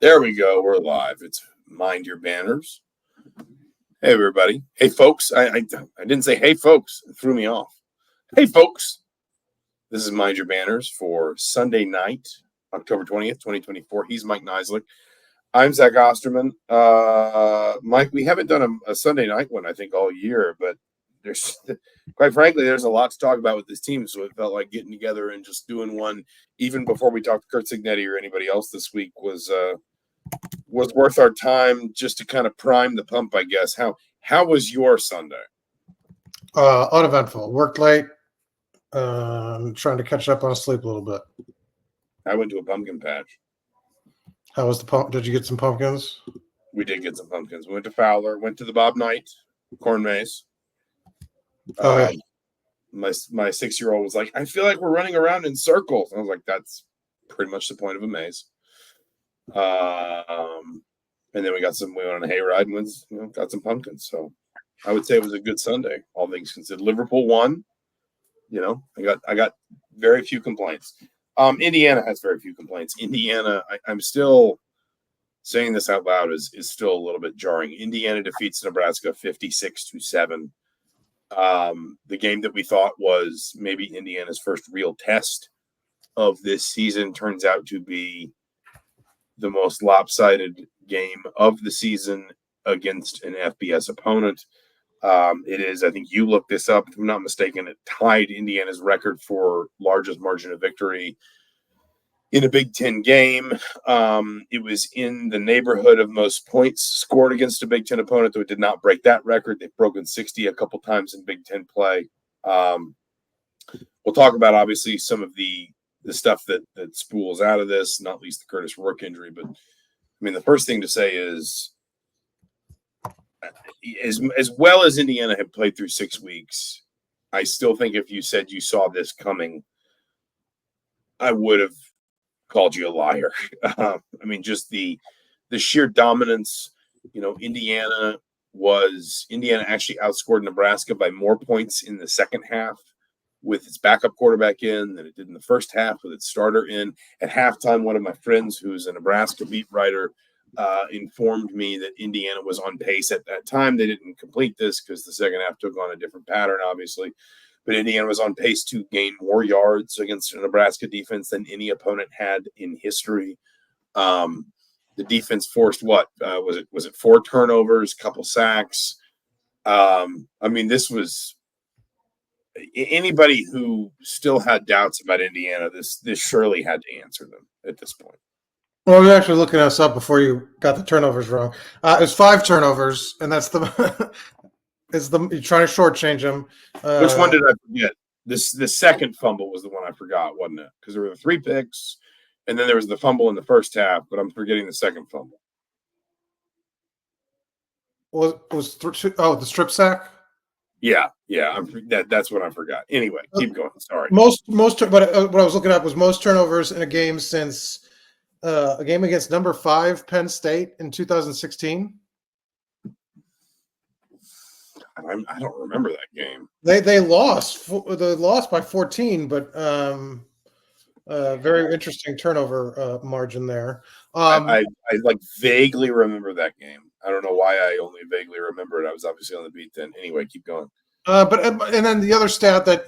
There we go. We're live. It's Mind Your Banners. Hey, everybody. Hey, folks. I didn't say hey, folks. It threw me off. Hey, folks. This is Mind Your Banners for Sunday night, October 20th, 2024. He's Mike Niziolek. I'm Zach Osterman. Mike, we haven't done a Sunday night one, I think, all year, but there's, quite frankly, there's a lot to talk about with this team, so it felt like getting together and just doing one, even before we talked to Kurt Signetti or anybody else this week, was worth our time just to kind of prime the pump, I guess. How was your Sunday? Uneventful. Worked late. Trying to catch up on sleep a little bit. I went to a pumpkin patch. How was the pump? Did you get some pumpkins? We did get some pumpkins. We went to Fowler, went to the Bob Knight corn maze. Oh, yeah. My 6-year-old was like, I feel like we're running around in circles. I was like, that's pretty much the point of a maze. And then we went on a hayride and got some pumpkins. So I would say it was a good Sunday, all things considered. Liverpool won. I got very few complaints. Indiana has very few complaints. Indiana, I'm still saying this out loud, is still a little bit jarring. Indiana defeats Nebraska 56-7. The game that we thought was maybe Indiana's first real test of this season turns out to be the most lopsided game of the season against an FBS opponent. It is, I think you looked this up, if I'm not mistaken, it tied Indiana's record for largest margin of victory in a Big Ten game. It was in the neighborhood of most points scored against a Big Ten opponent, though it did not break that record. They've broken 60 a couple times in Big Ten play. We'll talk about, obviously, some of the stuff that spools out of this, not least the Kurtis Rourke injury. But, I mean, the first thing to say is, as well as Indiana had played through 6 weeks, I still think if you said you saw this coming, I would have called you a liar. I mean, just the sheer dominance. Indiana actually outscored Nebraska by more points in the second half with its backup quarterback in than it did in the first half with its starter in. At halftime, one of my friends who's a Nebraska beat writer informed me that Indiana was on pace at that time. They didn't complete this because the second half took on a different pattern, obviously. But Indiana was on pace to gain more yards against a Nebraska defense than any opponent had in history. The defense forced what? Was it 4 turnovers, couple sacks? I mean, this was anybody who still had doubts about Indiana. This surely had to answer them at this point. Well, we were actually looking us up before you got the turnovers wrong. It was 5 turnovers, and that's you're trying to shortchange them. Which one did I forget? The second fumble was the one I forgot, wasn't it? Because there were the 3 picks, and then there was the fumble in the first half, but I'm forgetting the second fumble. The strip sack? Yeah. That's what I forgot. Anyway, keep going. Sorry. What I was looking up was most turnovers in a game since a game against number 5 Penn State in 2016. I don't remember that game. They lost. They lost by 14, but very interesting turnover margin there. I like vaguely remember that game. I don't know why I only vaguely remember it. I was obviously on the beat then. Anyway, keep going. And then the other stat that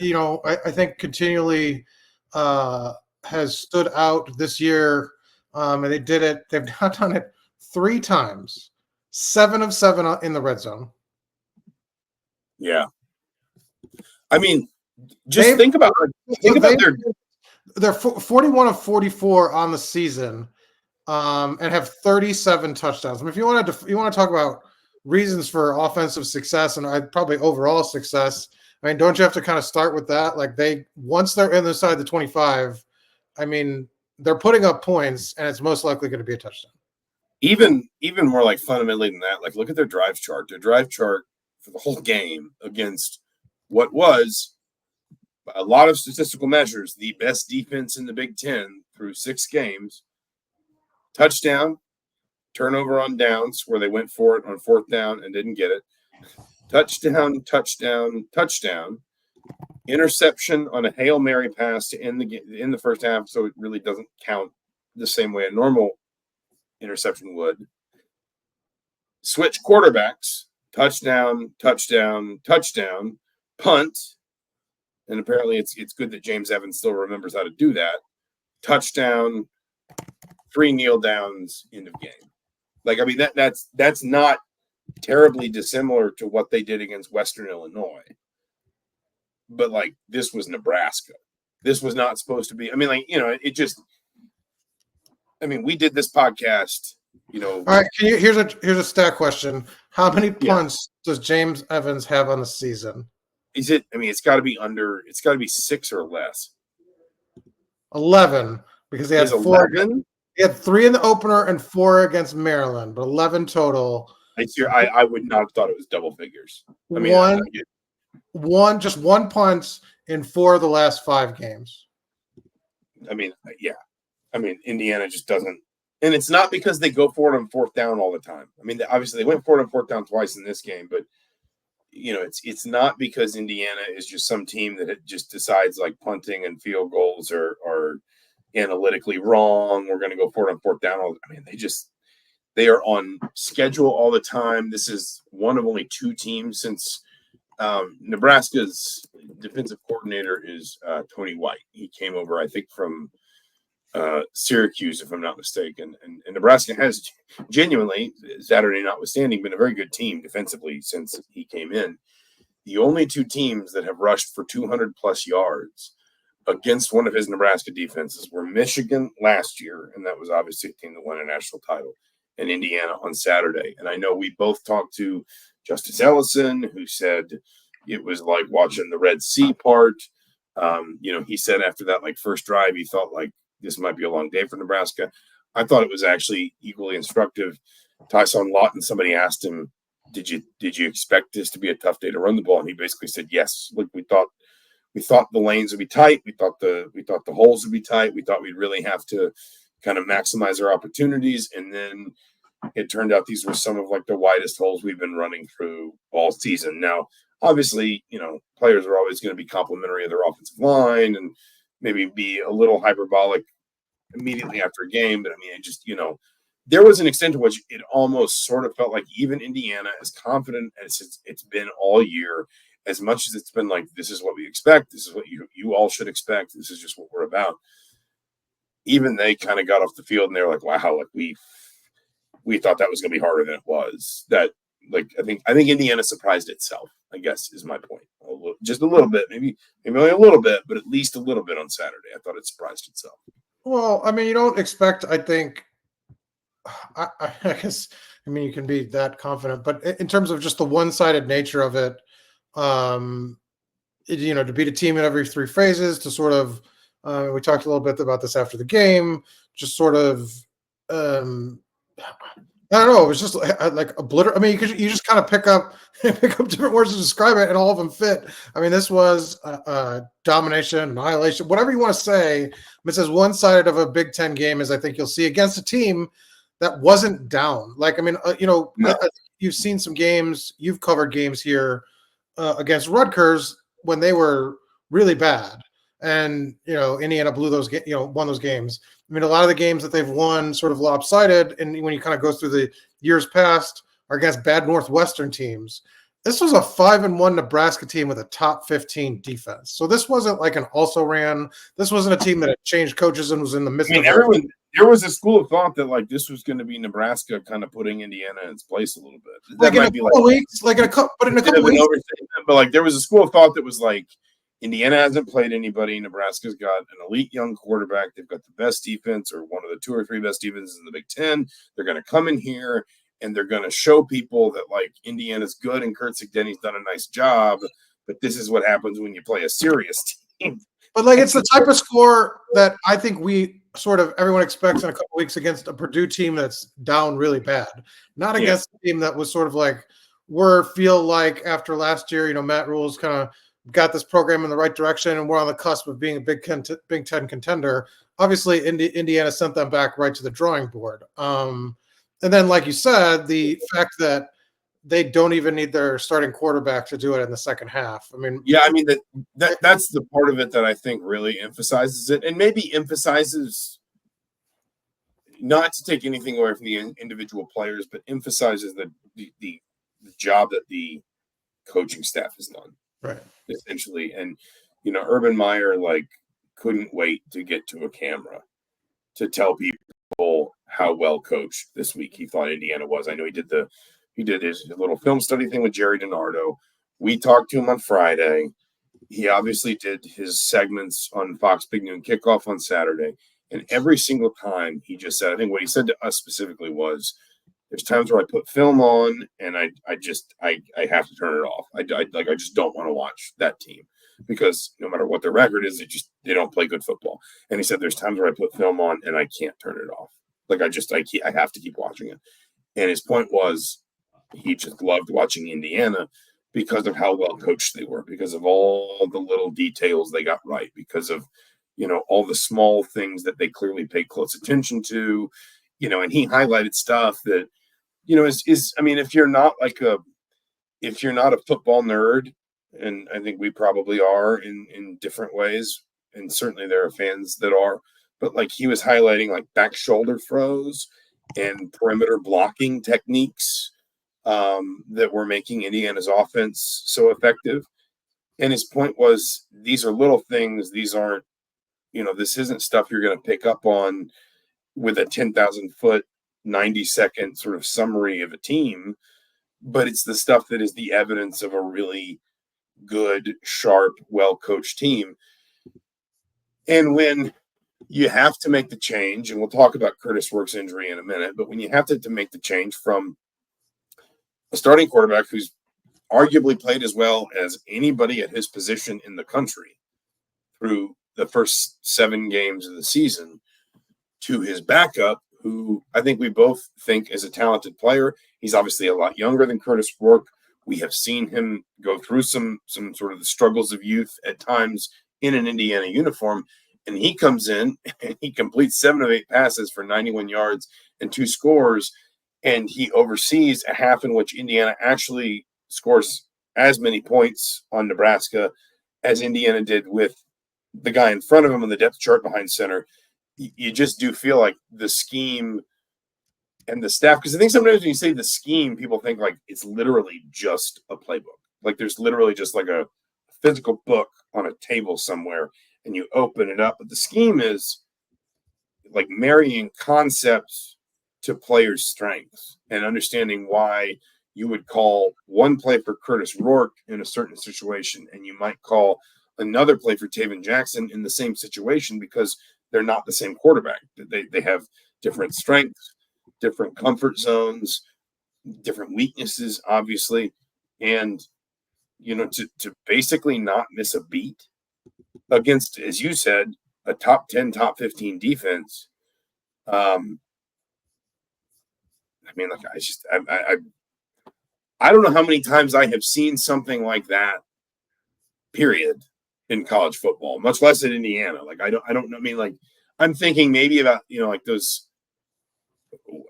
I think continually has stood out this year, and they did it. They've now done it 3 times, 7 of 7 in the red zone. Yeah, I mean, just think about they're 41 of 44 on the season, and have 37 touchdowns. I mean, if you want to talk about reasons for offensive success and probably overall success, I mean, don't you have to kind of start with that? Like once they're inside the 25, I mean, they're putting up points, and it's most likely going to be a touchdown. Even more like fundamentally than that, like look at their drive chart. Their drive chart for the whole game against what was a lot of statistical measures the best defense in the Big Ten through 6 games. Touchdown, turnover on downs where they went for it on 4th down and didn't get it. Touchdown, interception on a Hail Mary pass to end the first half, so it really doesn't count the same way a normal interception would. Switch quarterbacks, touchdown, touchdown, touchdown, punt, and apparently it's good that James Evans still remembers how to do that. Touchdown, 3 kneel downs, end of game. Like, I mean, that's not terribly dissimilar to what they did against Western Illinois. But like, this was Nebraska. This was not supposed to be. I mean, like, it just. I mean, we did this podcast. All right. Here's a stat question. How many punts does James Evans have on the season? Is it? I mean, it's got to be under. It's got to be 6 or less. 11, because he had 4. 11? He had 3 in the opener and 4 against Maryland, but 11 total. I would not have thought it was double figures. I mean, just one punt in 4 of the last 5 games. I mean, yeah. I mean, Indiana just doesn't, and it's not because they go for it on 4th down all the time. I mean, obviously they went for it on 4th down twice in this game, but it's not because Indiana is just some team that just decides like punting and field goals are analytically wrong. We're going to go for it on 4th down. I mean, they are on schedule all the time. This is one of only 2 teams since Nebraska's defensive coordinator is Tony White. He came over, I think, from Syracuse, if I'm not mistaken. And Nebraska has genuinely, Saturday notwithstanding, been a very good team defensively since he came in. The only 2 teams that have rushed for 200-plus yards against one of his Nebraska defenses were Michigan last year, and that was obviously a team that won a national title, and Indiana on Saturday. And I know we both talked to Justice Ellison, who said it was like watching the Red Sea part. He said after that first drive, he felt like this might be a long day for Nebraska. I thought it was actually equally instructive. Tyson Lawton, somebody asked him, did you expect this to be a tough day to run the ball? And he basically said, yes. Look, we thought the lanes would be tight. We thought the holes would be tight. We thought we'd really have to kind of maximize our opportunities. And then it turned out these were some of the widest holes we've been running through all season. Now, obviously, players are always going to be complimentary of their offensive line and maybe be a little hyperbolic immediately after a game. But I mean, it just, there was an extent to which it almost sort of felt like even Indiana, as confident as it's been all year, as much as it's been like, this is what we expect, this is what you all should expect, this is just what we're about. Even they kind of got off the field and they were like, wow, we thought that was going to be harder than it was. That I think Indiana surprised itself, I guess, is my point. Just a little bit, maybe only a little bit, but at least a little bit on Saturday. I thought it surprised itself. Well, I mean, you don't expect, I think, I guess, I mean, you can be that confident, but in terms of just the one-sided nature of it, to beat a team in every 3 phases, to sort of, we talked a little bit about this after the game, just sort of, I don't know. It was just like obliterate. I mean, you just kind of pick up different words to describe it, and all of them fit. I mean, this was domination, annihilation, whatever you want to say. It's as one-sided of a Big Ten game as I think you'll see against a team that wasn't down. Like, I mean, no. You've seen some games. You've covered games here against Rutgers when they were really bad, and Indiana blew those. Won those games. I mean, a lot of the games that they've won sort of lopsided, and when you kind of go through the years past, are against bad Northwestern teams. This was a 5-1 Nebraska team with a top 15 defense. So this wasn't like an also ran. This wasn't a team that had changed coaches and was in the midst of everyone. There was a school of thought that this was going to be Nebraska kind of putting Indiana in its place a little bit. That might be in a couple weeks. But there was a school of thought that was like, Indiana hasn't played anybody. Nebraska's got an elite young quarterback. They've got the best defense, or one of the 2 or 3 best defenses in the Big Ten. They're going to come in here and they're going to show people that Indiana's good and Kurt Sigdenny's done a nice job. But this is what happens when you play a serious team. But it's the type of score that I think we sort of everyone expects in a couple weeks against a Purdue team that's down really bad, not against a team that was sort of feel like after last year, Matt Rule's kind of got this program in the right direction, and we're on the cusp of being a Big Ten contender. Obviously, Indiana sent them back right to the drawing board. And then, like you said, the fact that they don't even need their starting quarterback to do it in the second half. I mean, that's the part of it that I think really emphasizes it, and maybe emphasizes not to take anything away from the individual players, but emphasizes the job that the coaching staff has done, Right. essentially. And Urban Meyer couldn't wait to get to a camera to tell people how well coached this week he thought Indiana was. I know he did his little film study thing with Jerry DiNardo. We talked to him on Friday. He obviously did his segments on Fox Big Noon Kickoff on Saturday. And every single time he just said, I think what he said to us specifically was, there's times where I put film on and I have to turn it off. I just don't want to watch that team because no matter what their record is, they don't play good football. And he said, there's times where I put film on and I can't turn it off. I have to keep watching it. And his point was he just loved watching Indiana because of how well coached they were, because of all the little details they got right, because of, all the small things that they clearly paid close attention to, and he highlighted stuff that, if you're not a football nerd, and I think we probably are in different ways, and certainly there are fans that are, but he was highlighting back shoulder throws and perimeter blocking techniques that were making Indiana's offense so effective. And his point was, these are little things. These aren't, this isn't stuff you're going to pick up on with a 10,000-foot, 90-second sort of summary of a team, but it's the stuff that is the evidence of a really good, sharp, well-coached team. And when you have to make the change, and we'll talk about Kurtis Rourke's injury in a minute, but when you have to make the change from a starting quarterback who's arguably played as well as anybody at his position in the country through the first 7 games of the season, to his backup, who I think we both think is a talented player. He's obviously a lot younger than Kurtis Rourke. We have seen him go through some sort of the struggles of youth at times in an Indiana uniform, and he comes in and he completes 7 of 8 passes for 91 yards and 2 scores, and he oversees a half in which Indiana actually scores as many points on Nebraska as Indiana did with the guy in front of him on the depth chart behind center. You just do feel like the scheme and the staff, because I think sometimes when you say the scheme, people think it's literally just a playbook. There's literally just a physical book on a table somewhere and you open it up. But the scheme is marrying concepts to players' strengths and understanding why you would call one play for Kurtis Rourke in a certain situation and you might call another play for Tayven Jackson in the same situation, because they're not the same quarterback. They have different strengths, different comfort zones, different weaknesses, obviously. And, to basically not miss a beat against, as you said, a top 10, top 15 defense. I don't know how many times I have seen something like that, period, in college football, much less in Indiana. I don't know. I'm thinking maybe about, those,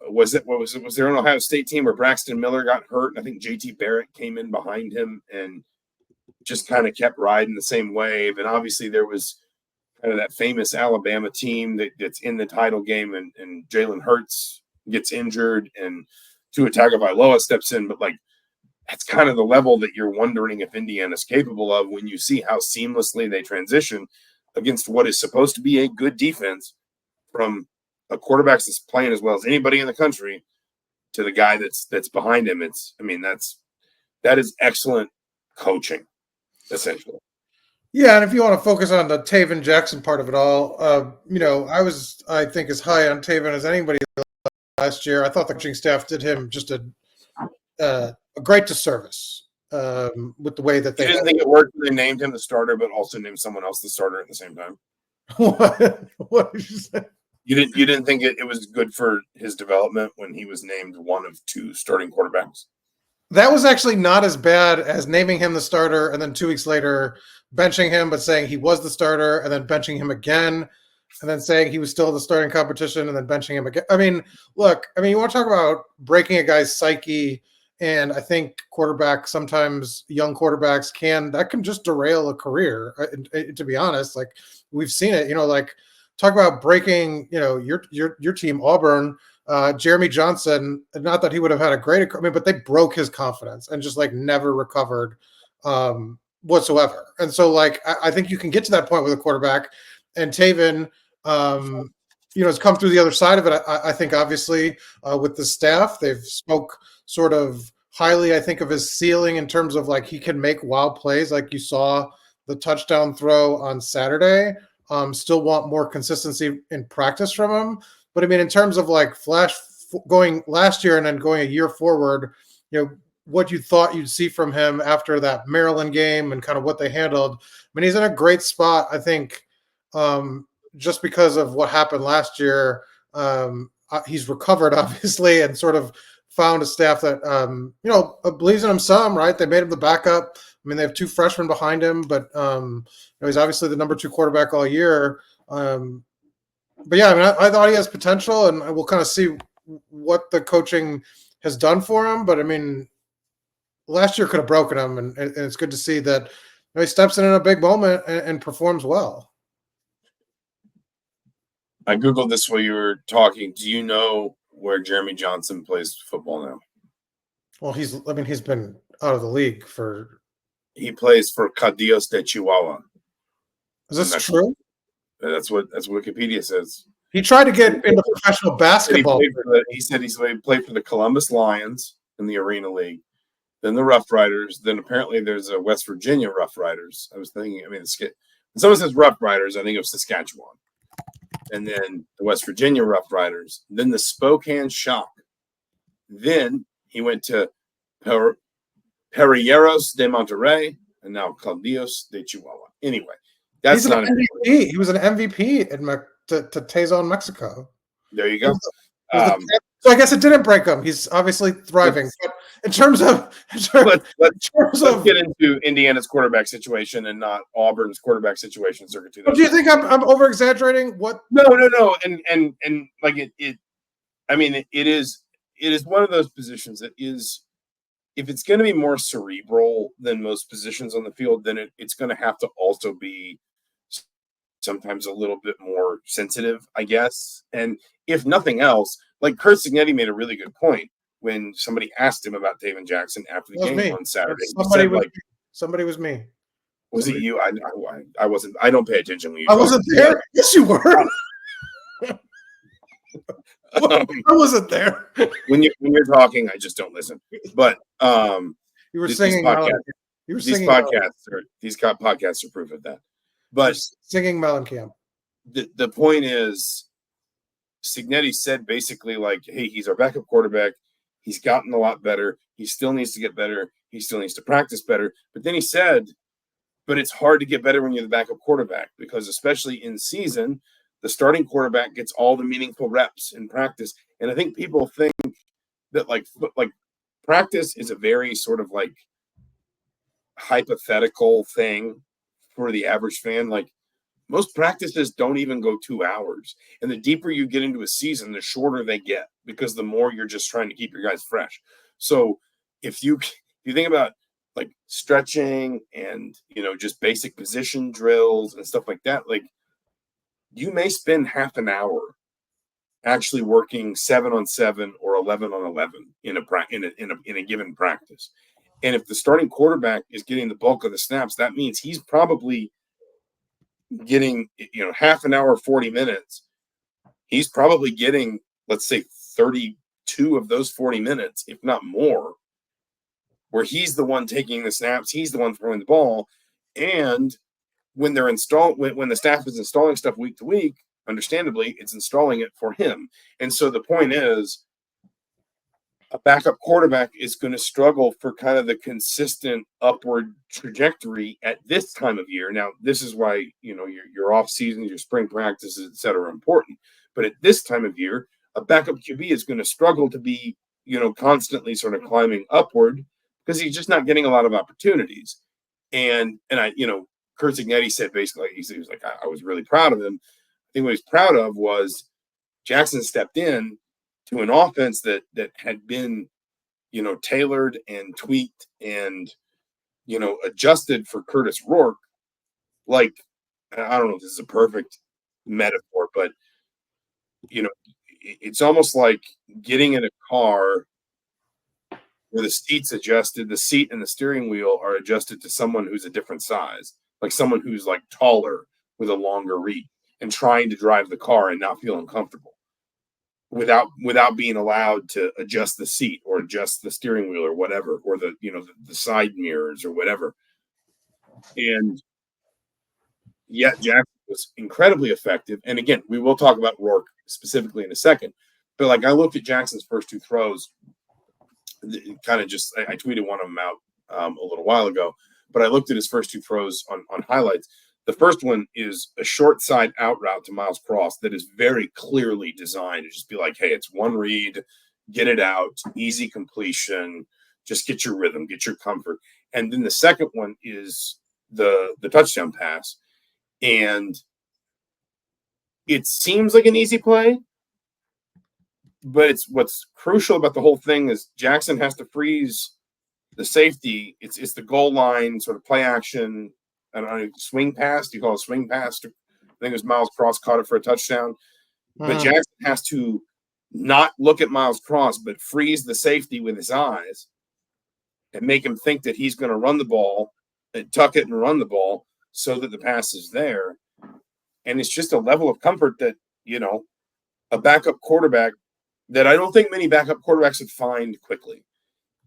was there an Ohio State team where Braxton Miller got hurt? And I think JT Barrett came in behind him and just kind of kept riding the same wave. And obviously there was kind of that famous Alabama team that's in the title game and Jalen Hurts gets injured and Tua Tagovailoa steps in. But that's kind of the level that you're wondering if Indiana's capable of when you see how seamlessly they transition against what is supposed to be a good defense, from a quarterback that's playing as well as anybody in the country to the guy that's behind him. That is excellent coaching, essentially. Yeah, and if you want to focus on the Tayven Jackson part of it all, I think as high on Tayven as anybody last year. I thought the coaching staff did him just a great disservice with the way that they. You didn't think it worked when they named him the starter, but also named someone else the starter at the same time? What did you say? You didn't think it was good for his development when he was named one of 2 starting quarterbacks? That was actually not as bad as naming him the starter and then 2 weeks later benching him, but saying he was the starter and then benching him again and then saying he was still the starting competition and then benching him again. Look, you want to talk about breaking a guy's psyche, and I think sometimes young quarterbacks can just derail a career, to be honest. We've seen it, talk about breaking, your team, Auburn, Jeremy Johnson, not that he would have had a great, but they broke his confidence and just like never recovered whatsoever. And so like, I think you can get to that point with a quarterback, and Tayven, has come through the other side of it. I think obviously with the staff, they've spoke sort of highly, I think, of his ceiling in terms of like he can make wild plays, like you saw the touchdown throw on Saturday. Still want more consistency in practice from him. But I mean, in terms of like going last year and then going a year forward, what you thought you'd see from him after that Maryland game and kind of what they handled. I mean, he's in a great spot, I think, just because of what happened last year. He's recovered, obviously, and sort of found a staff that, believes in him some, right? They made him the backup. I mean, they have 2 freshmen behind him, but he's obviously the number 2 quarterback all year. But yeah, I mean, I thought he has potential, and we'll kind of see what the coaching has done for him. But I mean, last year could have broken him, and it's good to see that he steps in a big moment and performs well. I Googled this while you were talking. Do you know where Jeremy Johnson plays football now? Well, he's been out of the league for. He plays for Cadillos de Chihuahua. Is this true? That's what Wikipedia says. He tried to get into professional basketball. He said he played for the Columbus Lions in the Arena League, then the Rough Riders, then apparently there's a West Virginia Rough Riders. I was thinking, when someone says Rough Riders, I think of Saskatchewan. And then the West Virginia Rough Riders, then the Spokane Shock. Then he went to Perilleros de Monterrey, and now Cadillos de Chihuahua. Anyway, that's not an MVP. He was an MVP to Tayven, Mexico. There you go. So I guess it didn't break him. He's obviously thriving. But in terms of let's get into Indiana's quarterback situation and not Auburn's quarterback situation. Circa 2000. Do you think I'm over exaggerating? What? No. And like it. I mean, it is one of those positions that is, if it's going to be more cerebral than most positions on the field, then it's going to have to also be sometimes a little bit more sensitive, I guess. And if nothing else, like Kurtis Rourke made a really good point when somebody asked him about Tayven Jackson after the game on Saturday. Somebody was me. Was it you? I wasn't. I don't pay attention when you. I wasn't there. Yes, you were. I wasn't there. When you're talking, I just don't listen. But you were singing. These podcasts are proof of that. But singing Mellencamp. The point is, Cignetti said basically like, hey, he's our backup quarterback. He's gotten a lot better. He still needs to get better. He still needs to practice better. But then he said, but it's hard to get better when you're the backup quarterback, because especially in season, the starting quarterback gets all the meaningful reps in practice. And I think people think that like practice is a very sort of like hypothetical thing for the average fan. Like, most practices don't even go 2 hours. And the deeper you get into a season, the shorter they get, because the more you're just trying to keep your guys fresh. So if you think about like stretching and, just basic position drills and stuff like that, like you may spend half an hour actually working 7-on-7 or 11-on-11 in a given practice. And if the starting quarterback is getting the bulk of the snaps, that means he's probably getting, half an hour, 40 minutes. He's probably getting, let's say, 32 of those 40 minutes, if not more, where he's the one taking the snaps, he's the one throwing the ball. And when when the staff is installing stuff week to week, understandably, it's installing it for him. And so the point is, a backup quarterback is going to struggle for kind of the consistent upward trajectory at this time of year. Now, this is why, your off season, your spring practices, et cetera, are important. But at this time of year, a backup QB is going to struggle to be, constantly sort of climbing upward, because he's just not getting a lot of opportunities. And Kurtis Rourke said basically, he was like, I was really proud of him. I think what he's proud of was Jackson stepped in to an offense that had been, tailored and tweaked and, adjusted for Kurtis Rourke. Like, I don't know if this is a perfect metaphor, but it's almost like getting in a car where the seat's adjusted, the seat and the steering wheel are adjusted to someone who's a different size, like someone who's like taller with a longer reach, and trying to drive the car and not feel uncomfortable without being allowed to adjust the seat or adjust the steering wheel or whatever, or the side mirrors or whatever. And yet Jackson was incredibly effective. And again, we will talk about Rourke specifically in a second. But like I looked at Jackson's first two throws, kind of just I tweeted one of them out a little while ago, but I looked at his first two throws on highlights. The first one is a short side out route to Miles Cross that is very clearly designed to just be like, hey, it's one read, get it out, easy completion, just get your rhythm, get your comfort. And then the second one is the touchdown pass. And it seems like an easy play, but it's what's crucial about the whole thing is Jackson has to freeze the safety. It's the goal line sort of play action. I don't know, swing pass. Do you call it a swing pass? I think it was Miles Cross caught it for a touchdown. But Jackson has to not look at Miles Cross, but freeze the safety with his eyes and make him think that he's going to run the ball, and tuck it and run the ball so that the pass is there. And it's just a level of comfort that, a backup quarterback that I don't think many backup quarterbacks would find quickly.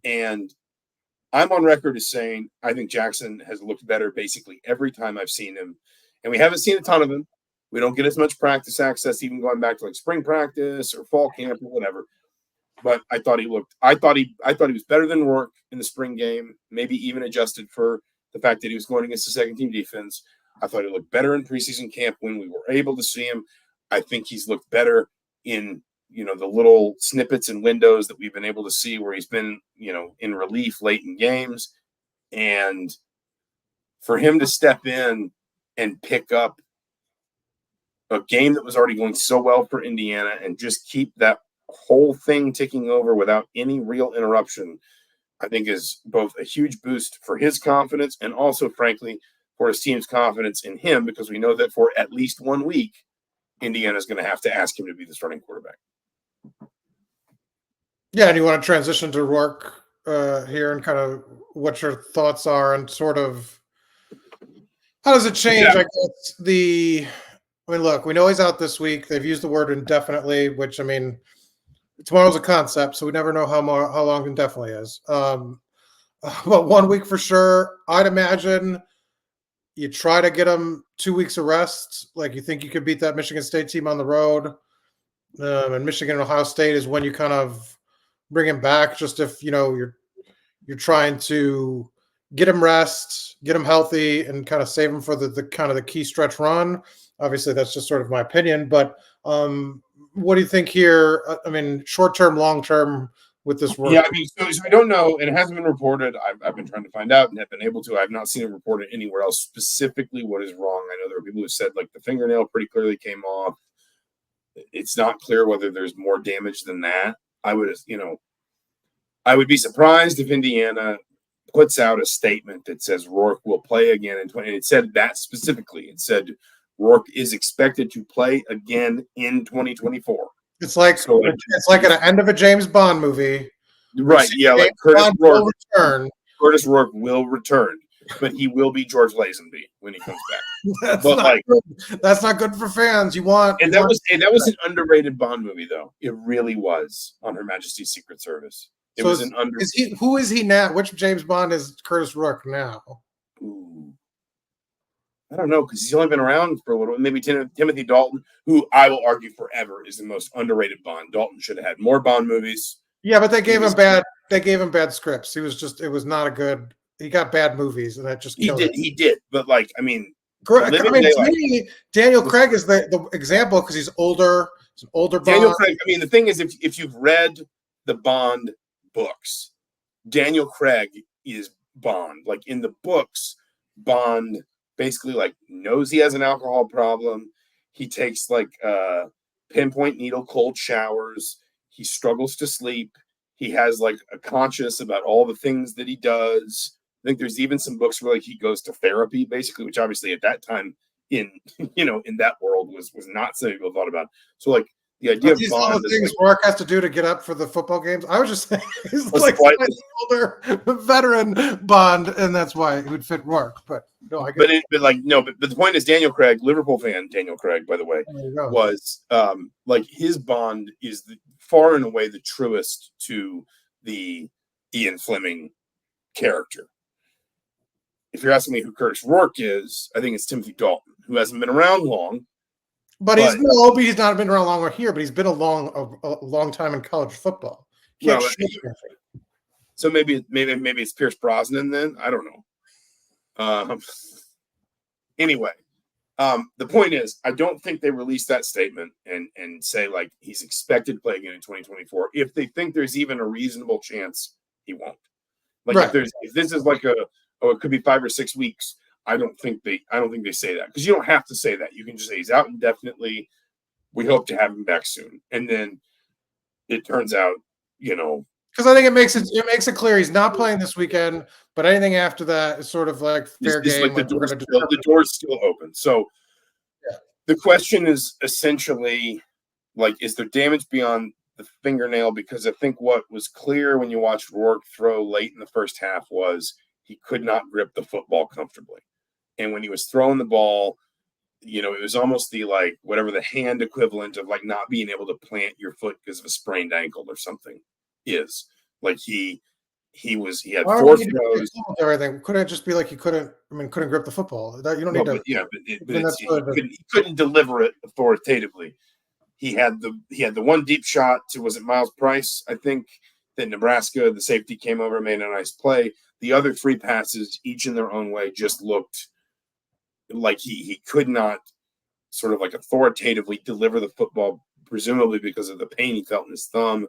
And I'm on record as saying I think Jackson has looked better basically every time I've seen him. And we haven't seen a ton of him. We don't get as much practice access, even going back to like spring practice or fall camp or whatever. But I thought he was better than Rourke in the spring game, maybe even adjusted for the fact that he was going against the second team defense. I thought he looked better in preseason camp when we were able to see him. I think he's looked better in the little snippets and windows that we've been able to see where he's been, in relief late in games. And for him to step in and pick up a game that was already going so well for Indiana and just keep that whole thing ticking over without any real interruption, I think is both a huge boost for his confidence and also, frankly, for his team's confidence in him, because we know that for at least 1 week, Indiana is going to have to ask him to be the starting quarterback. Yeah, and you want to transition to Rourke here and kind of what your thoughts are and sort of how does it change, I guess, look, we know he's out this week. They've used the word indefinitely, which, tomorrow's a concept, so we never know how long indefinitely is. But 1 week for sure. I'd imagine you try to get him 2 weeks of rest. Like, you think you could beat that Michigan State team on the road. And Michigan and Ohio State is when you kind of bring him back, just if you're trying to get him rest, get him healthy, and kind of save him for the kind of the key stretch run. Obviously, that's just sort of my opinion, but what do you think here? Short term, long term with this work? Yeah, so I don't know. It hasn't been reported. I've been trying to find out and have been able to. I've not seen it reported anywhere else specifically what is wrong. I know there are people who said like the fingernail pretty clearly came off. It's not clear whether there's more damage than that. I would be surprised if Indiana puts out a statement that says Rourke will play again in 20. And it said that specifically. It said Rourke is expected to play again in 2024. It's like at the end of a James Bond movie, right? Yeah, like Kurtis Rourke will return, but he will be George Lazenby when he comes back. That's not good for fans. That was an underrated Bond movie, though. It really was, on Her Majesty's Secret Service. Who is he now? Which James Bond is Kurtis Rourke now? Ooh. I don't know, because he's only been around for a little. Maybe Timothy Dalton, who I will argue forever is the most underrated Bond. Dalton should have had more Bond movies. Yeah, but they gave him bad. They gave him bad scripts. It was not a good. He got bad movies, and that just killed him. He did. But to me, Daniel Craig is the example because he's older. He's an older Bond. Daniel Craig. The thing is, if you've read the Bond books, Daniel Craig is Bond. Like in the books, Bond basically knows he has an alcohol problem. He takes pinpoint needle cold showers. He struggles to sleep. He has a conscience about all the things that he does. I think there's even some books where he goes to therapy, basically, which obviously at that time in in that world was not something people thought about. So like the idea of these all Bond the is things like, Rourke has to do to get up for the football games. I was just saying he's What's like the point? older veteran Bond, and that's why it would fit Rourke. But no, I get but the point is Daniel Craig, Liverpool fan Daniel Craig, by the way, there you go. was like his Bond is far and away the truest to the Ian Fleming character. If you're asking me who Kurtis Rourke is, I think it's Timothy Dalton, who hasn't been around long. But he's not been around longer here, but he's been a long time in college football. Well, so maybe it's Pierce Brosnan then. I don't know. Anyway, the point is, I don't think they released that statement and say like he's expected to play again in 2024. If they think there's even a reasonable chance he won't. Like right. if this is like it could be 5 or 6 weeks. I don't think they say that, because you don't have to say that. You can just say he's out indefinitely. We hope to have him back soon, and then it turns out, because I think it makes it clear he's not playing this weekend, but anything after that is sort of like fair game. Like the door's still open. So the question is essentially like, is there damage beyond the fingernail? Because I think what was clear when you watched Rourke throw late in the first half was he could not grip the football comfortably. And when he was throwing the ball, it was almost the like whatever the hand equivalent of like not being able to plant your foot because of a sprained ankle or something is. Like he had 4 throws. Everything couldn't it just be like he couldn't grip the football. That you don't need to. He couldn't deliver it authoritatively. He had the one deep shot to, was it Miles Price? I think that Nebraska, the safety came over and made a nice play. The other 3 passes, each in their own way, just looked like he could not sort of like authoritatively deliver the football, presumably because of the pain he felt in his thumb.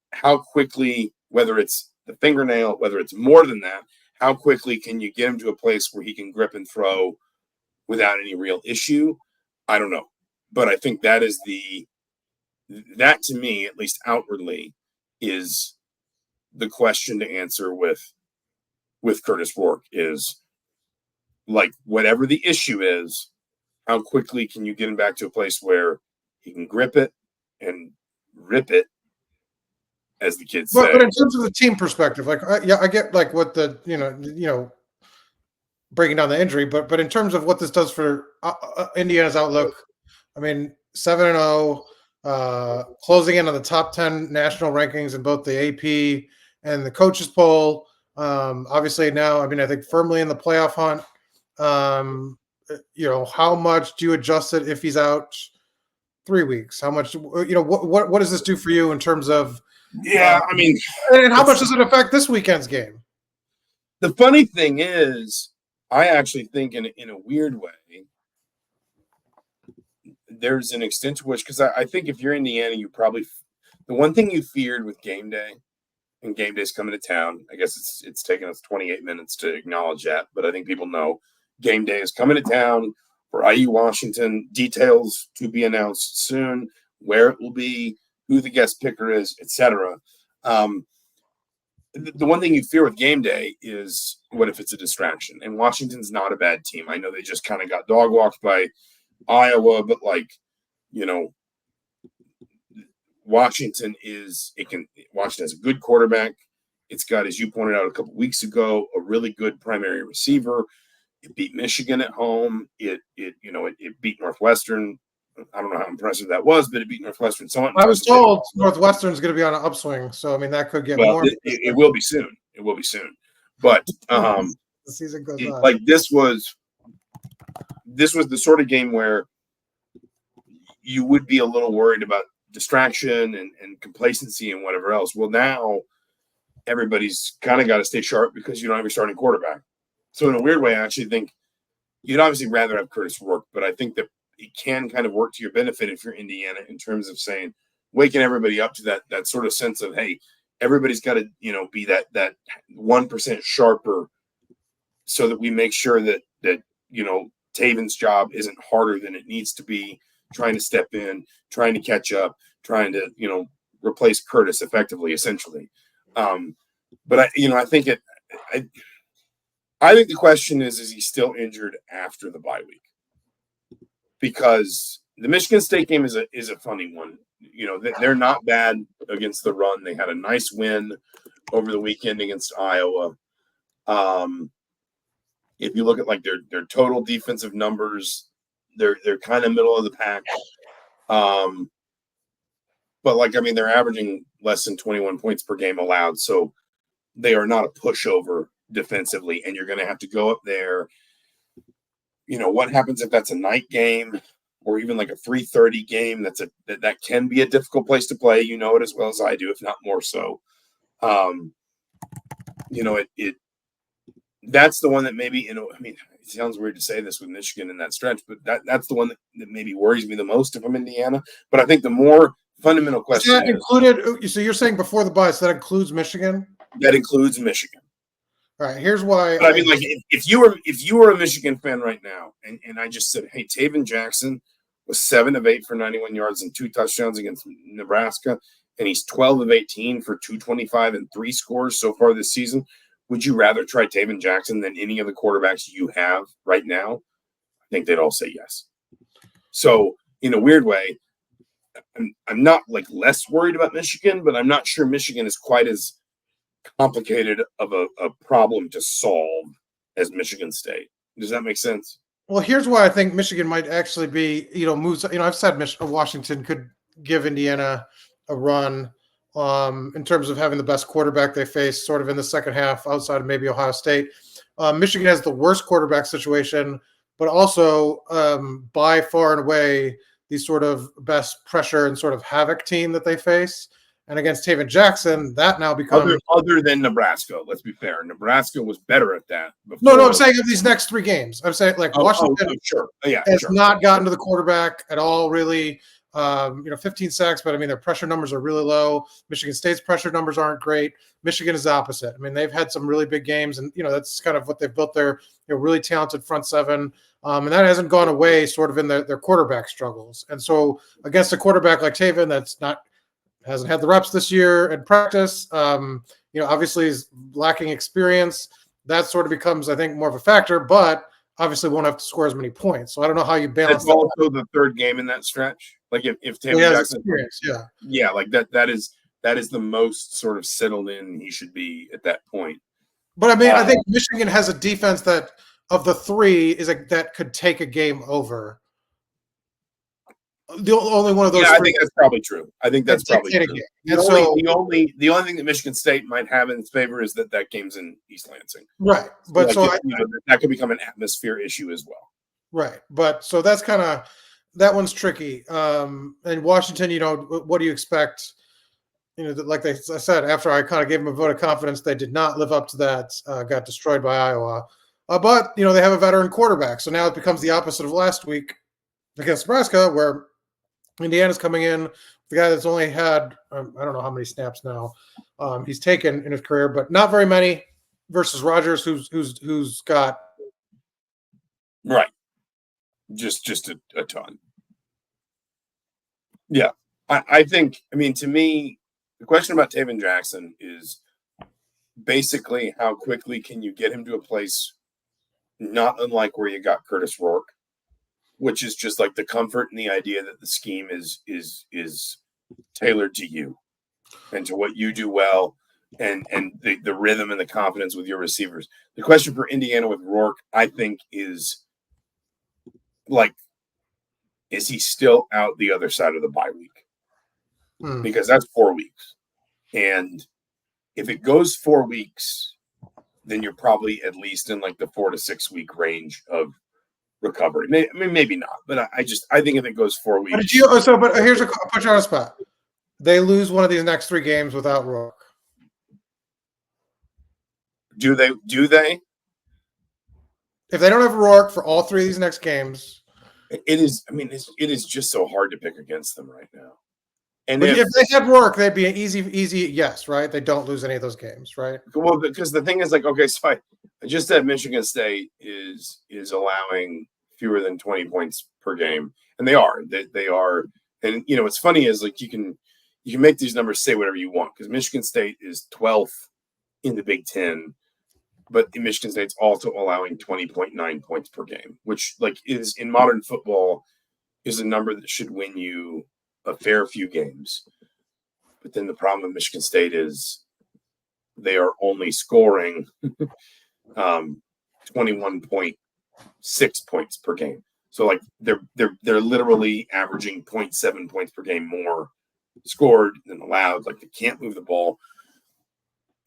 How quickly, whether it's the fingernail, whether it's more than that, how quickly can you get him to a place where he can grip and throw without any real issue? I don't know. But I think that is that to me, at least outwardly, is the question to answer with Kurtis Rourke is like, whatever the issue is, how quickly can you get him back to a place where he can grip it and rip it, as the kids say. But in terms of the team perspective, like I get like what the breaking down the injury, but in terms of what this does for Indiana's outlook, I mean 7-0, closing in on the top 10 national rankings in both the AP and the coaches poll. Obviously now, I think firmly in the playoff hunt. How much do you adjust it if he's out 3 weeks? How much, what does this do for you in terms of, and how much does it affect this weekend's game? The funny thing is, I actually think in a weird way, there's an extent to which, because I think if you're Indiana, you probably, the one thing you feared with game day, and game day's coming to town, I guess it's taken us 28 minutes to acknowledge that, but I think people know game day is coming to town for IU Washington. Details to be announced soon, where it will be, who the guest picker is, etc. The one thing you fear with game day is, what if it's a distraction? And Washington's not a bad team. I know they just kind of got dog walked by Iowa, but Washington has a good quarterback. It's got, as you pointed out a couple weeks ago, a really good primary receiver. It beat Michigan at home. It beat Northwestern. I don't know how impressive that was, but it beat Northwestern somewhat. I was told Northwestern's going to be on an upswing, so that could get more. It will be soon. It will be soon. But the season goes on. Like this was the sort of game where you would be a little worried about distraction and complacency and whatever else. Well, now everybody's kind of got to stay sharp because you don't have your starting quarterback. So in a weird way, I actually think you'd obviously rather have Kurtis Rourke, but I think that it can kind of work to your benefit if you're Indiana in terms of saying, waking everybody up to that sort of sense of, hey, everybody's got to, be that 1% sharper, so that we make sure that Tayven's job isn't harder than it needs to be, trying to step in, trying to catch up, trying to, replace Kurtis effectively, essentially. But I think I think the question is he still injured after the bye week? because the Michigan State game is a funny one. You know, they're not bad against the run. They had a nice win over the weekend against Iowa. If you look at like their total defensive numbers, they're kind of middle of the pack. But like, I mean, they're averaging less than 21 points per game allowed. So they are not a pushover defensively. And you're going to have to go up there. You know, what happens if that's a night game or even like a 3:30 game? That can be a difficult place to play. You know it as well as I do, if not more so. You know, that's the one that maybe, you know, I mean, it sounds weird to say this with Michigan in that stretch, but that's the one that maybe worries me the most if I'm Indiana. But I think the more fundamental question that included. So you're saying before the bye, so that includes Michigan? That includes Michigan. All right. Here's why. But I mean, like, if you were a Michigan fan right now, and I just said, hey, Tayven Jackson was 7 of 8 for 91 yards and 2 touchdowns against Nebraska, and he's 12 of 18 for 225 and 3 scores so far this season. Would you rather try Tayven Jackson than any of the quarterbacks you have right now? I think they'd all say yes. So, in a weird way, I'm not like less worried about Michigan, but I'm not sure Michigan is quite as complicated of a problem to solve as Michigan State. Does that make sense? Well, here's why I think Michigan might actually be, moves. I've said Washington could give Indiana a run in terms of having the best quarterback they face sort of in the second half outside of maybe Ohio State. Michigan has the worst quarterback situation, but also by far and away the sort of best pressure and sort of havoc team that they face. And against Tayven Jackson, that now becomes other than Nebraska. Let's be fair. Nebraska was better at that. No, I'm saying of these next 3 games. I'm saying like Washington has not gotten to the quarterback at all, really. 15 sacks, but I mean their pressure numbers are really low. Michigan State's pressure numbers aren't great. Michigan is the opposite. I mean, they've had some really big games, and that's kind of what they've built their really talented front seven. And that hasn't gone away sort of in their quarterback struggles. And so against a quarterback like Tayven hasn't had the reps this year in practice, obviously is lacking experience. That sort of becomes, I think, more of a factor, but obviously won't have to score as many points. So I don't know how you balance that. Also the third game in that stretch. Like if Tayven Jackson, like that is the most sort of settled in he should be at that point. But I mean, I think Michigan has a defense that of the 3 is that could take a game over. The only one of those. Yeah, I think that's probably true. The only thing that Michigan State might have in its favor is that game's in East Lansing. Right, but that could become an atmosphere issue as well. Right, but so that's kind of that one's tricky. And Washington, what do you expect? Like I said, after I kind of gave them a vote of confidence, they did not live up to that. Got destroyed by Iowa. But they have a veteran quarterback, so now it becomes the opposite of last week against Nebraska, where Indiana's coming in, the guy that's only had I don't know how many snaps now he's taken in his career, but not very many, versus Rodgers, who's got right, just a ton. Yeah, I think. I mean, to me, the question about Tayven Jackson is basically how quickly can you get him to a place not unlike where you got Kurtis Rourke, which is just like the comfort and the idea that the scheme is tailored to you and to what you do well, and the rhythm and the confidence with your receivers. The question for Indiana with Rourke, I think, is like, is he still out the other side of the bye week? Because that's 4 weeks. And if it goes 4 weeks, then you're probably at least in like the 4 to 6 week range of recovery. Maybe not, but I think if it goes 4 weeks. But here's I'll put you on a spot. They lose one of these next 3 games without Rourke. Do they? If they don't have Rourke for all 3 of these next games, it is. I mean, it is just so hard to pick against them right now. And if they had Rourke, they'd be an easy yes, right? They don't lose any of those games, right? Well, because the thing is, like, okay, so I just said Michigan State is allowing fewer than 20 points per game, and they are. They are. And what's funny is, like, you can make these numbers say whatever you want, because Michigan State is 12th in the Big Ten, but Michigan State's also allowing 20.9 points per game, which, like, is in modern football is a number that should win you a fair few games. But then the problem with Michigan State is they are only scoring 21.6 points per game. So like they're literally averaging 0.7 points per game more scored than allowed. Like they can't move the ball.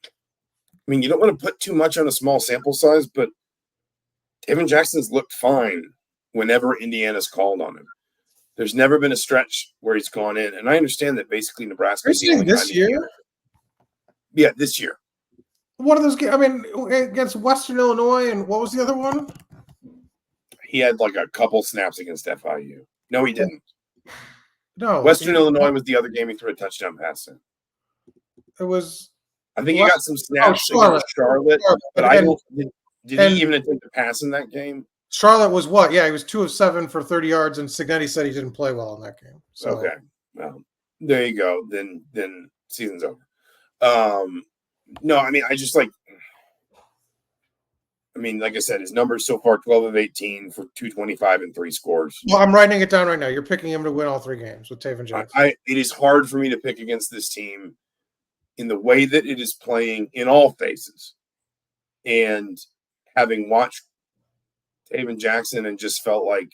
I mean, you don't want to put too much on a small sample size, but Tayven Jackson's looked fine whenever Indiana's called on him. There's never been a stretch where he's gone in. And I understand that basically Nebraska is the only this year? Yeah, this year. One of those games, I mean, against Western Illinois, and what was the other one? He had like a couple snaps against FIU. No, he didn't. No. Western Illinois was the other game he threw a touchdown pass in. It was. I think he got some snaps against Charlotte, but I don't. Did he even attempt to pass in that game? Charlotte was what? Yeah, he was 2 of 7 for 30 yards, and Signetti said he didn't play well in that game. So. Okay, well, there you go. Then season's over. No, I mean, like I said, his numbers so far 12 of 18 for 225 and 3 scores. Well, I'm writing it down right now. You're picking him to win all 3 games with Tayven Jackson. It is hard for me to pick against this team in the way that it is playing in all phases. And having watched Tayven Jackson and just felt like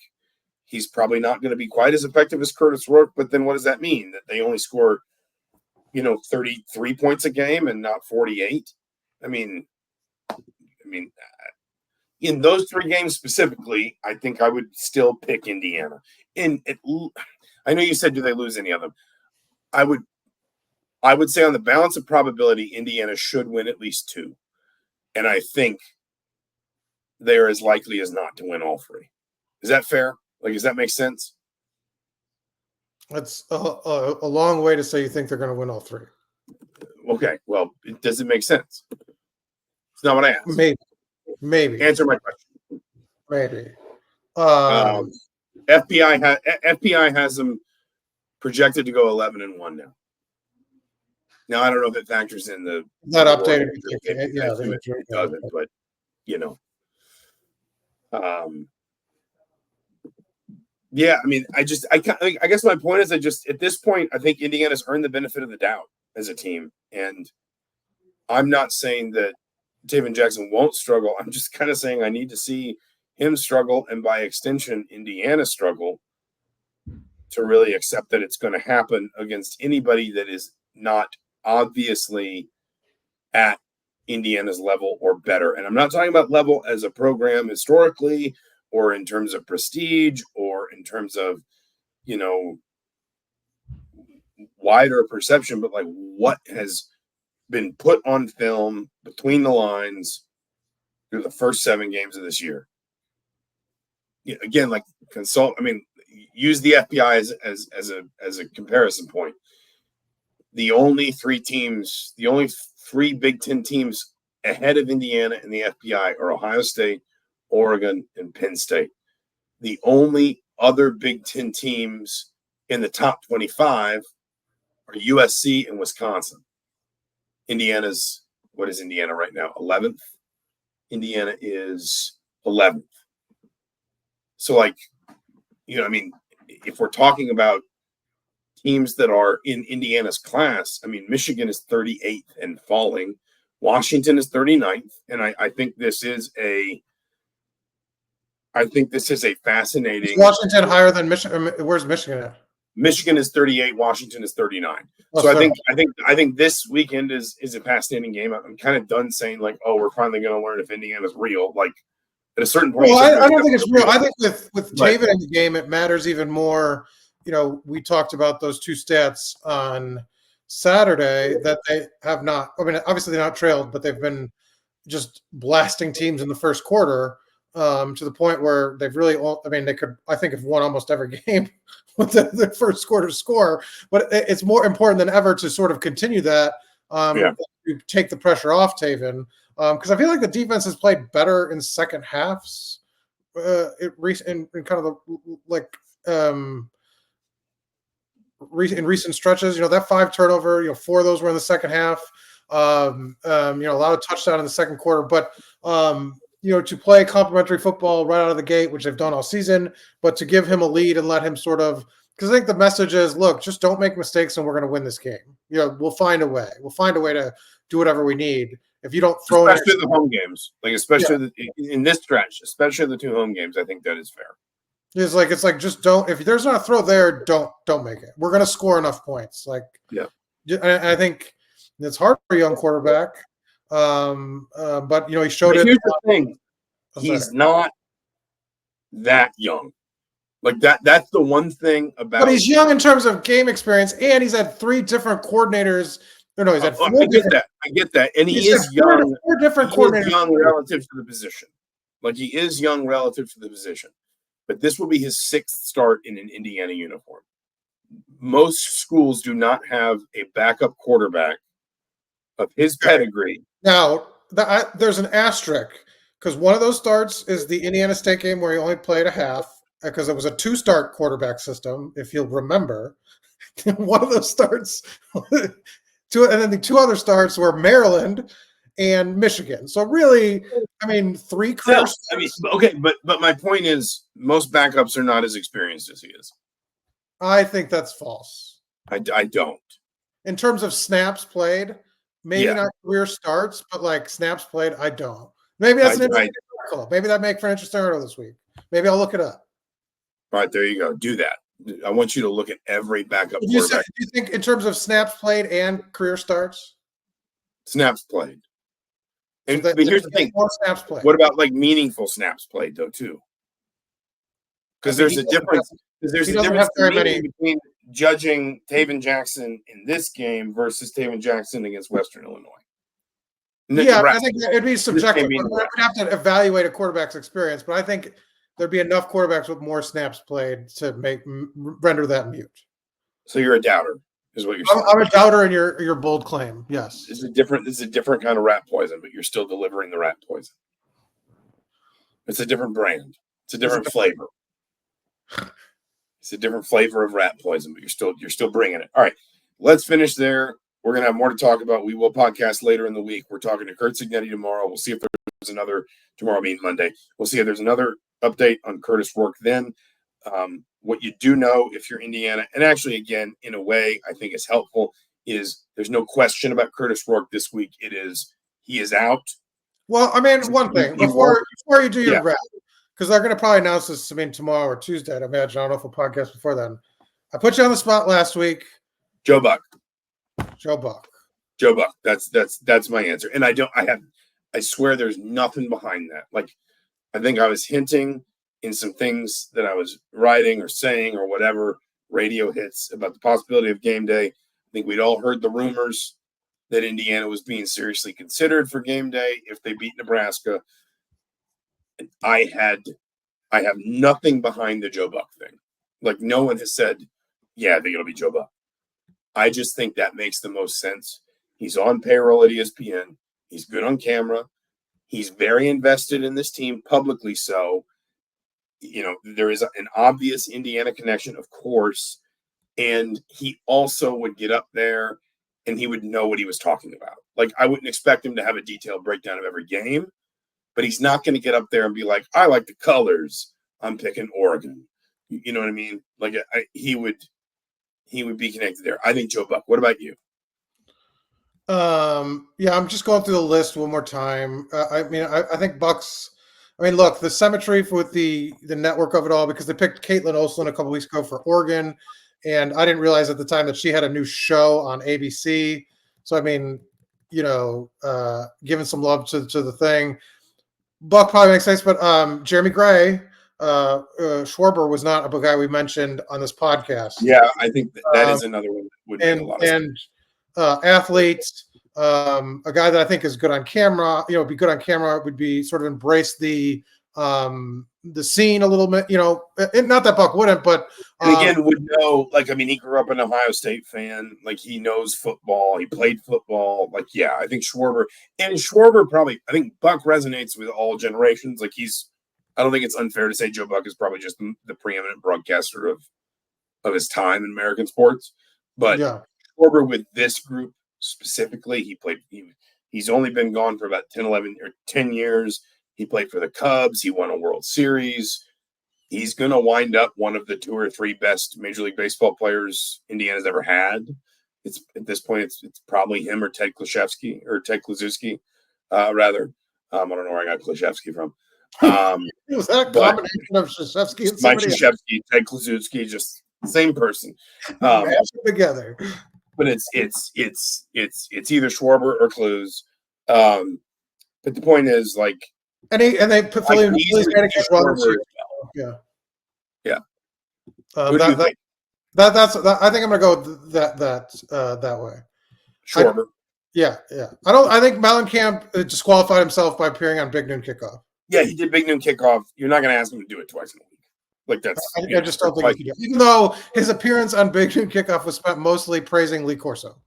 he's probably not going to be quite as effective as Kurtis Rourke, but then what does that mean? That they only score 33 points a game and not 48? I mean, in those 3 games specifically, I think I would still pick Indiana. I know you said, do they lose any of them? I would say on the balance of probability, Indiana should win at least 2. And I think they're as likely as not to win all 3. Is that fair? Like, does that make sense? That's a long way to say you think they're going to win all 3. Okay. Well, does it make sense? It's not what I asked. Maybe. Answer my question. Maybe. FPI has them projected to go 11-1 now. Now I don't know if it factors in the that updated. It doesn't, but yeah. I mean, I guess my point is, at this point, I think Indiana's earned the benefit of the doubt as a team, and I'm not saying that Tayven Jackson won't struggle. I'm just kind of saying I need to see him struggle, and by extension, Indiana struggle, to really accept that it's going to happen against anybody that is not obviously at Indiana's level or better. And I'm not talking about level as a program historically, or in terms of prestige, or in terms of, wider perception, but like what has been put on film between the lines through the first 7 games of this year. Again, like use the FBI as a comparison point. The only 3 Big Ten teams ahead of Indiana in the FBI are Ohio State, Oregon, and Penn State. The only other Big Ten teams in the top 25 are USC and Wisconsin. What is Indiana right now? 11th? Indiana is 11th. So, if we're talking about teams that are in Indiana's class, Michigan is 38th and falling. Washington is 39th. And I think this is a fascinating. Is Washington higher than Michigan? Where's Michigan at? Michigan is 38. Washington is 39. So I think this weekend is a fascinating game. I'm kind of done saying we're finally going to learn if Indiana's real. Like at a certain point. Well, I don't think it's real. I think with Tayven in the game, it matters even more. We talked about those 2 stats on Saturday that they have not. Obviously they're not trailed, but they've been just blasting teams in the first quarter. To the point where they've really, they could, I think, have won almost every game with the first quarter score. But it's more important than ever to sort of continue that, to take the pressure off Tayven. Because I feel like the defense has played better in second halves, in kind of in recent stretches. That 5 turnover, 4 of those were in the second half. A lot of touchdown in the second quarter, but. to play complementary football right out of the gate, which they've done all season, but to give him a lead and let him sort of, because I think the message is, look, just don't make mistakes and we're going to win this game. We'll find a way. We'll find a way to do whatever we need. If you don't throw especially the home games, especially in this stretch, especially the 2 home games, I think that is fair. It's like just don't. If there's not a throw there, don't make it. We're going to score enough points. I think it's hard for a young quarterback. But he showed it. Here's the thing: he's not that young. That's the one thing about. But he's young in terms of game experience, and he's had 3 different coordinators. No, he's had 4 I get that, and he is young. 4 different coordinators. Is young relative to the position. He is young relative to the position. But this will be his 6th start in an Indiana uniform. Most schools do not have a backup quarterback of his pedigree. Now, there's an asterisk because one of those starts is the Indiana State game where he only played a half because it was a 2-start quarterback system, if you'll remember. One of those starts, and then the 2 other starts were Maryland and Michigan. So really, 3 career starts. Okay, but my point is most backups are not as experienced as he is. I think that's false. I don't. In terms of snaps played, maybe not career starts, but snaps played, I don't. Maybe that's an interesting article. Maybe that make for an interesting article this week. Maybe I'll look it up. All right, there you go. Do that. I want you to look at every backup quarterback. Do you think in terms of snaps played and career starts? Snaps played. And here's the thing. More snaps played. What about meaningful snaps played though too? Because there's a difference. There's a difference between judging Tayven Jackson in this game versus Tayven Jackson against Western Illinois. I think it'd be subjective. We'd have to evaluate a quarterback's experience, but I think there'd be enough quarterbacks with more snaps played to render that mute. So you're a doubter, is what you're saying. I'm a doubter in your bold claim. Yes, This is a different kind of rat poison, but you're still delivering the rat poison. It's a different brand. It's a different flavor. It's a different flavor of rat poison, but you're still bringing it. All right, let's finish there. We're going to have more to talk about. We will podcast later in the week. We're talking to Kurt Signetti tomorrow. We'll see if there's another tomorrow, Monday. We'll see if there's another update on Kurtis Rourke then. What you do know if you're Indiana, and actually, again, in a way, I think is helpful, is there's no question about Kurtis Rourke this week. He is out. Well, one thing before you do your wrap, because they're going to probably announce this tomorrow or Tuesday, I'd imagine. I don't know if we'll podcast before then. I put you on the spot last week. Joe Buck. Joe Buck. That's my answer. And I swear there's nothing behind that. I think I was hinting in some things that I was writing or saying or whatever, radio hits about the possibility of game day. I think we'd all heard the rumors that Indiana was being seriously considered for game day if they beat Nebraska. And I have nothing behind the Joe Buck thing. No one has said, yeah, I think it'll be Joe Buck. I just think that makes the most sense. He's on payroll at ESPN. He's good on camera. He's very invested in this team, publicly so. There is an obvious Indiana connection, of course. And he also would get up there and he would know what he was talking about. I wouldn't expect him to have a detailed breakdown of every game, but he's not going to get up there and be like, I like the colors. I'm picking Oregon. You know what I mean? He would be connected there. I think Joe Buck. What about you? I'm just going through the list one more time. I think Buck's. Look, the symmetry with the network of it all, because they picked Caitlin Olsen a couple weeks ago for Oregon, and I didn't realize at the time that she had a new show on ABC. So giving some love to the thing. Buck probably makes sense, but Jeremy Gray, Schwarber was not a guy we mentioned on this podcast. Yeah, I think that is another one that would make a lot of sense. Athletes, a guy that I think is good on camera, be good on camera, would be sort of embrace the scene a little bit, not that Buck wouldn't, but and again would know, he grew up an Ohio State fan, he knows football, he played football, I think Schwarber probably, I think Buck resonates with all generations. I don't think it's unfair to say Joe Buck is probably just the preeminent broadcaster of his time in American sports, but Schwarber with this group specifically, he's only been gone for about 10 years. He played for the Cubs. He won a World Series. He's going to wind up one of the 2 or 3 best Major League Baseball players Indiana's ever had. It's at this point, it's probably him or Ted Kluszewski rather. I don't know where I got Kluszewski from. Was that a combination of Krzyzewski and Mike somebody Krzyzewski, Ted Kluszewski, just same person. together? But it's either Schwarber or Kluz. But the point is, like, and they put Philly in as well. Yeah. Who do you think? I think I'm gonna go that way. Schwarber. Yeah. I think Mellencamp disqualified himself by appearing on Big Noon Kickoff. Yeah, he did Big Noon Kickoff. You're not going to ask him to do it twice in a week. Like that's. I just don't think he could do it. Even though his appearance on Big Noon Kickoff was spent mostly praising Lee Corso.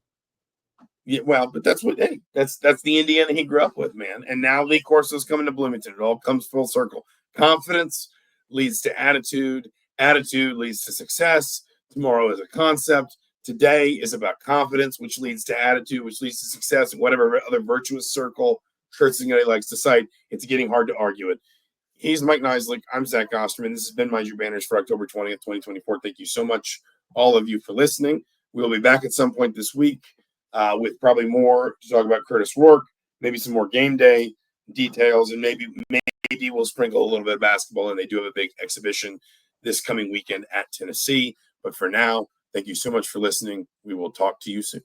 Yeah, well, but that's the Indiana he grew up with, man. And now Lee Corso's coming to Bloomington. It all comes full circle. Confidence leads to attitude. Attitude leads to success. Tomorrow is a concept. Today is about confidence, which leads to attitude, which leads to success, and whatever other virtuous circle Kurtis likes to cite. It's getting hard to argue it. He's Mike Niziolek. I'm Zach Osterman. This has been Mind Your Banners for October 20th, 2024. Thank you so much, all of you, for listening. We'll be back at some point this week with probably more to talk about Kurtis Rourke, maybe some more game day details, and maybe we'll sprinkle a little bit of basketball, and they do have a big exhibition this coming weekend at Tennessee. But for now, thank you so much for listening. We will talk to you soon.